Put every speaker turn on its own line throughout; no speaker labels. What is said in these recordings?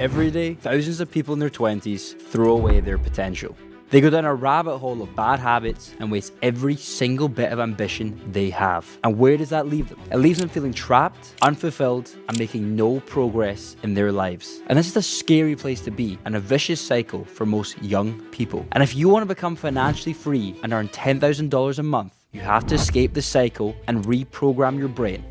Every day, thousands of people in their 20s throw away their potential. They go down a rabbit hole of bad habits and waste every single bit of ambition they have. And where does that leave them? It leaves them feeling trapped, unfulfilled, and making no progress in their lives. And this is a scary place to be and a vicious cycle for most young people. And if you want to become financially free and earn $10,000 a month, you have to escape the cycle and reprogram your brain.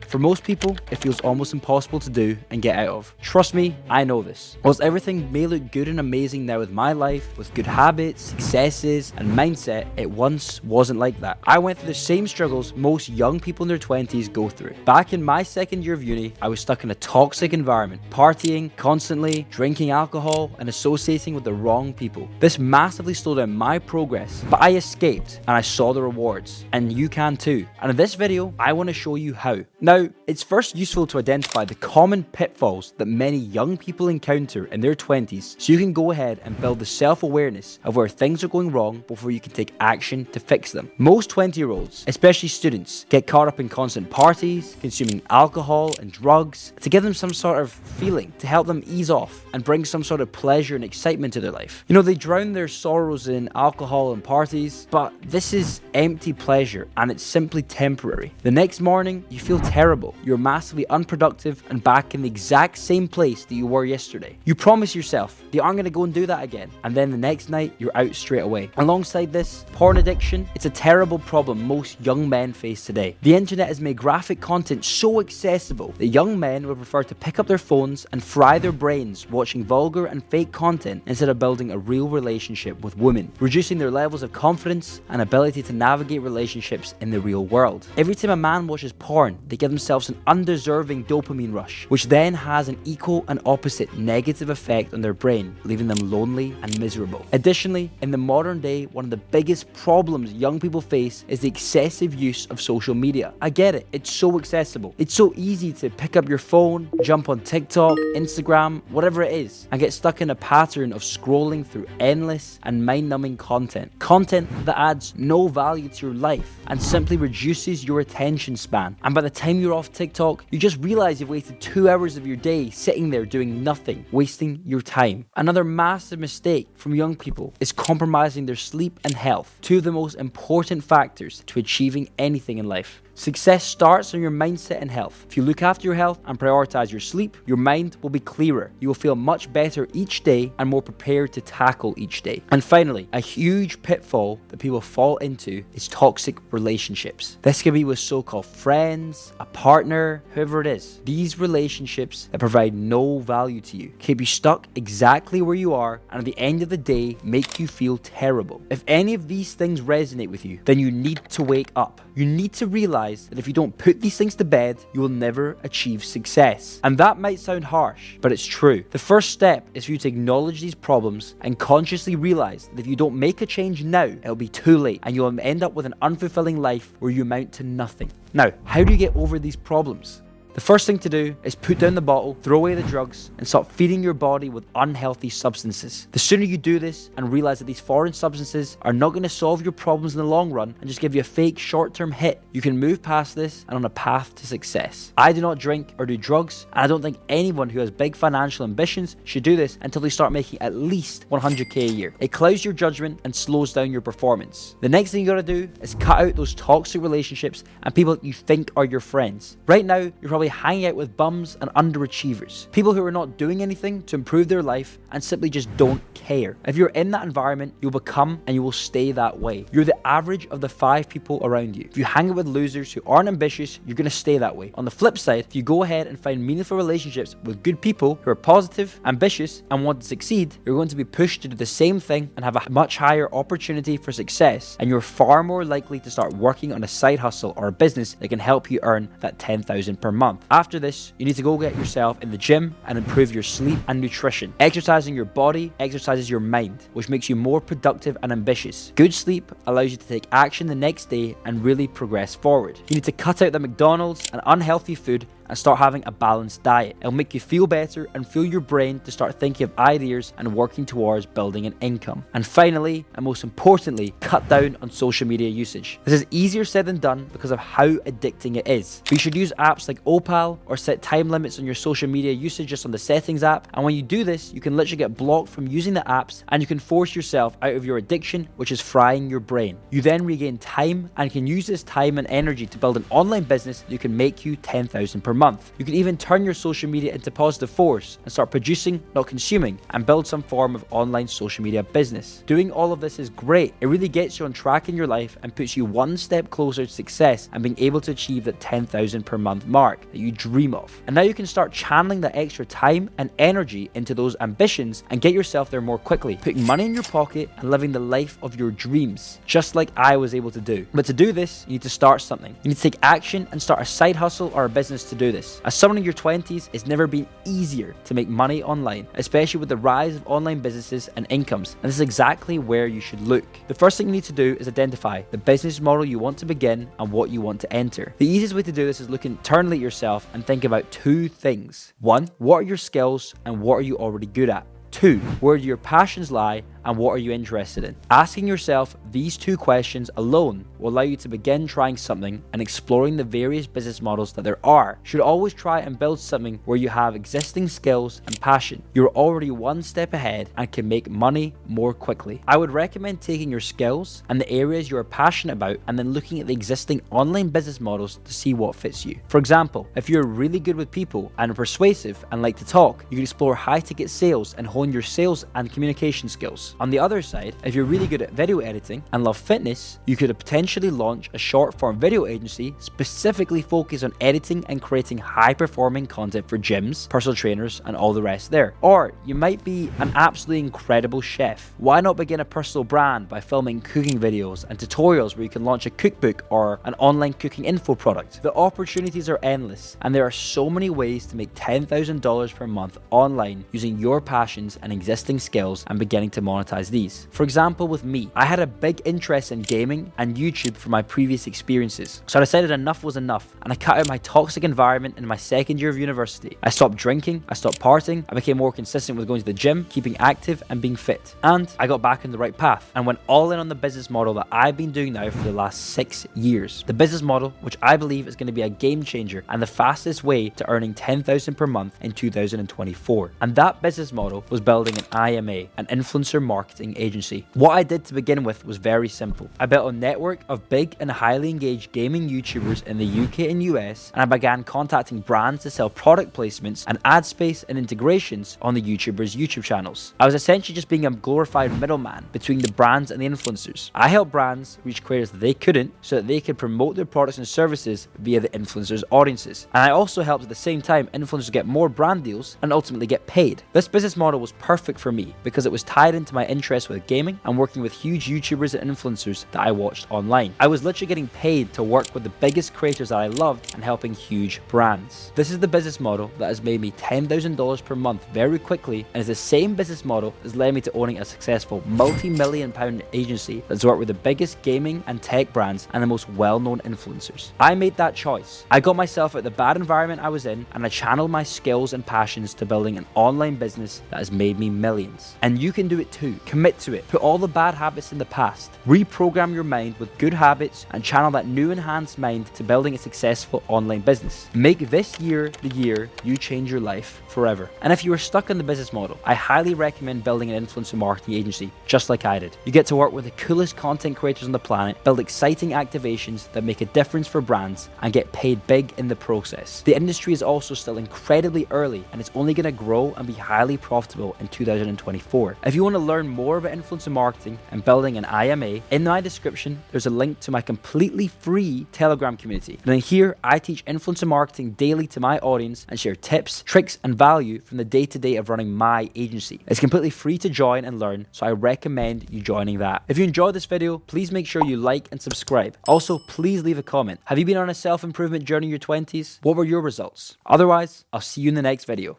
For most people, it feels almost impossible to do and get out of. Trust me, I know this. Whilst everything may look good and amazing now with my life, with good habits, successes, and mindset, it once wasn't like that. I went through the same struggles most young people in their 20s go through. Back in my second year of uni, I was stuck in a toxic environment, partying constantly, drinking alcohol, and associating with the wrong people. This massively slowed down my progress, but I escaped and I saw the rewards, and you can too. And in this video, I want to show you how. Now, it's first useful to identify the common pitfalls that many young people encounter in their 20s so you can go ahead and build the self-awareness of where things are going wrong before you can take action to fix them. Most 20-year-olds, especially students, get caught up in constant parties, consuming alcohol and drugs to give them some sort of feeling, to help them ease off and bring some sort of pleasure and excitement to their life. You know, they drown their sorrows in alcohol and parties, but this is empty pleasure and it's simply temporary. The next morning, you feel terrible. You're massively unproductive and back in the exact same place that you were yesterday. You promise yourself that you aren't going to go and do that again, and then the next night you're out straight away. Alongside this, porn addiction, it's a terrible problem most young men face today. The internet has made graphic content so accessible that young men would prefer to pick up their phones and fry their brains watching vulgar and fake content instead of building a real relationship with women, reducing their levels of confidence and ability to navigate relationships in the real world. Every time a man watches porn, they give themselves an undeserving dopamine rush, which then has an equal and opposite negative effect on their brain, leaving them lonely and miserable. Additionally, in the modern day, one of the biggest problems young people face is the excessive use of social media. I get it, it's so accessible. It's so easy to pick up your phone, jump on TikTok, Instagram, whatever it is, and get stuck in a pattern of scrolling through endless and mind-numbing content. Content that adds no value to your life and simply reduces your attention span. And by the time you're off TikTok, you just realize you've wasted 2 hours of your day sitting there doing nothing, wasting your time. Another massive mistake from young people is compromising their sleep and health, two of the most important factors to achieving anything in life. Success starts on your mindset and health. If you look after your health and prioritize your sleep, your mind will be clearer. You will feel much better each day and more prepared to tackle each day. And finally, a huge pitfall that people fall into is toxic relationships. This can be with so-called friends, a partner, whoever it is. These relationships that provide no value to you, keep you stuck exactly where you are, and at the end of the day, make you feel terrible. If any of these things resonate with you, then you need to wake up. You need to realize that if you don't put these things to bed, you will never achieve success. And that might sound harsh, but it's true. The first step is for you to acknowledge these problems and consciously realize that if you don't make a change now, it'll be too late and you'll end up with an unfulfilling life where you amount to nothing. Now, how do you get over these problems? The first thing to do is put down the bottle, throw away the drugs, and stop feeding your body with unhealthy substances. The sooner you do this and realize that these foreign substances are not going to solve your problems in the long run and just give you a fake short-term hit, you can move past this and on a path to success. I do not drink or do drugs, and I don't think anyone who has big financial ambitions should do this until they start making at least 100k a year. It clouds your judgment and slows down your performance. The next thing you gotta do is cut out those toxic relationships and people that you think are your friends. Right now, you're probably hanging out with bums and underachievers, people who are not doing anything to improve their life and simply just don't care. If you're in that environment, you'll become and you will stay that way. You're the average of the 5 people around you. If you hang out with losers who aren't ambitious, you're going to stay that way. On the flip side, if you go ahead and find meaningful relationships with good people who are positive, ambitious, and want to succeed, you're going to be pushed to do the same thing and have a much higher opportunity for success, and you're far more likely to start working on a side hustle or a business that can help you earn that $10,000 per month. After this, you need to go get yourself in the gym and improve your sleep and nutrition. Exercising your body exercises your mind, which makes you more productive and ambitious. Good sleep allows you to take action the next day and really progress forward. You need to cut out the McDonald's and unhealthy food and start having a balanced diet. It'll make you feel better and fuel your brain to start thinking of ideas and working towards building an income. And finally, and most importantly, cut down on social media usage. This is easier said than done because of how addicting it is. But you should use apps like Opal or set time limits on your social media usage just on the settings app. And when you do this, you can literally get blocked from using the apps and you can force yourself out of your addiction, which is frying your brain. You then regain time and can use this time and energy to build an online business that can make you $10,000 per month. You can even turn your social media into positive force and start producing, not consuming, and build some form of online social media business. Doing all of this is great. It really gets you on track in your life and puts you one step closer to success and being able to achieve that $10,000 per month mark that you dream of. And now you can start channeling that extra time and energy into those ambitions and get yourself there more quickly, putting money in your pocket and living the life of your dreams, just like I was able to do. But to do this, you need to start something. You need to take action and start a side hustle or a business to do this. As someone in your 20s, it's never been easier to make money online, especially with the rise of online businesses and incomes. And this is exactly where you should look. The first thing you need to do is identify the business model you want to begin and what you want to enter. The easiest way to do this is look internally at yourself and think about two things. One, what are your skills and what are you already good at? Two, where do your passions lie and what are you interested in? Asking yourself these two questions alone will allow you to begin trying something and exploring the various business models that there are. You should always try and build something where you have existing skills and passion. You're already one step ahead and can make money more quickly. I would recommend taking your skills and the areas you are passionate about and then looking at the existing online business models to see what fits you. For example, if you're really good with people and persuasive and like to talk, you can explore high-ticket sales and hone your sales and communication skills. On the other side, if you're really good at video editing and love fitness, you could potentially launch a short-form video agency specifically focused on editing and creating high-performing content for gyms, personal trainers, and all the rest there. Or you might be an absolutely incredible chef. Why not begin a personal brand by filming cooking videos and tutorials where you can launch a cookbook or an online cooking info product? The opportunities are endless, and there are so many ways to make $10,000 per month online using your passions and existing skills and beginning to monetize these. For example, with me, I had a big interest in gaming and YouTube from my previous experiences. So I decided enough was enough and I cut out my toxic environment in my second year of university. I stopped drinking, I stopped partying, I became more consistent with going to the gym, keeping active and being fit. And I got back on the right path and went all in on the business model that I've been doing now for the last 6 years. The business model, which I believe is going to be a game changer and the fastest way to earning $10,000 per month in 2024. And that business model was building an IMA, an influencer marketing agency. What I did to begin with was very simple. I built a network of big and highly engaged gaming YouTubers in the UK and US, and I began contacting brands to sell product placements and ad space and integrations on the YouTubers' YouTube channels. I was essentially just being a glorified middleman between the brands and the influencers. I helped brands reach creators that they couldn't so that they could promote their products and services via the influencers' audiences. And I also helped at the same time influencers get more brand deals and ultimately get paid. This business model was perfect for me because it was tied into my interest with gaming and working with huge YouTubers and influencers that I watched online. I was literally getting paid to work with the biggest creators that I loved and helping huge brands. This is the business model that has made me $10,000 per month very quickly and is the same business model that's led me to owning a successful multi-million pound agency that's worked with the biggest gaming and tech brands and the most well-known influencers. I made that choice. I got myself out of the bad environment I was in and I channeled my skills and passions to building an online business that has made me millions. And you can do it too. Commit to it. Put all the bad habits in the past. Reprogram your mind with good habits and channel that new enhanced mind to building a successful online business. Make this year the year you change your life forever. And if you are stuck in the business model, I highly recommend building an influencer marketing agency just like I did. You get to work with the coolest content creators on the planet, build exciting activations that make a difference for brands and get paid big in the process. The industry is also still incredibly early and it's only going to grow and be highly profitable in 2024. If you want to learn more about influencer marketing and building an IMA, in my description there's a link to my completely free Telegram community. And in here I teach influencer marketing daily to my audience and share tips, tricks and value from the day-to-day of running my agency. It's completely free to join and learn, so I recommend you joining that. If you enjoyed this video, please make sure you like and subscribe. Also, please leave a comment. Have you been on a self-improvement journey in your 20s? What were your results? Otherwise, I'll see you in the next video.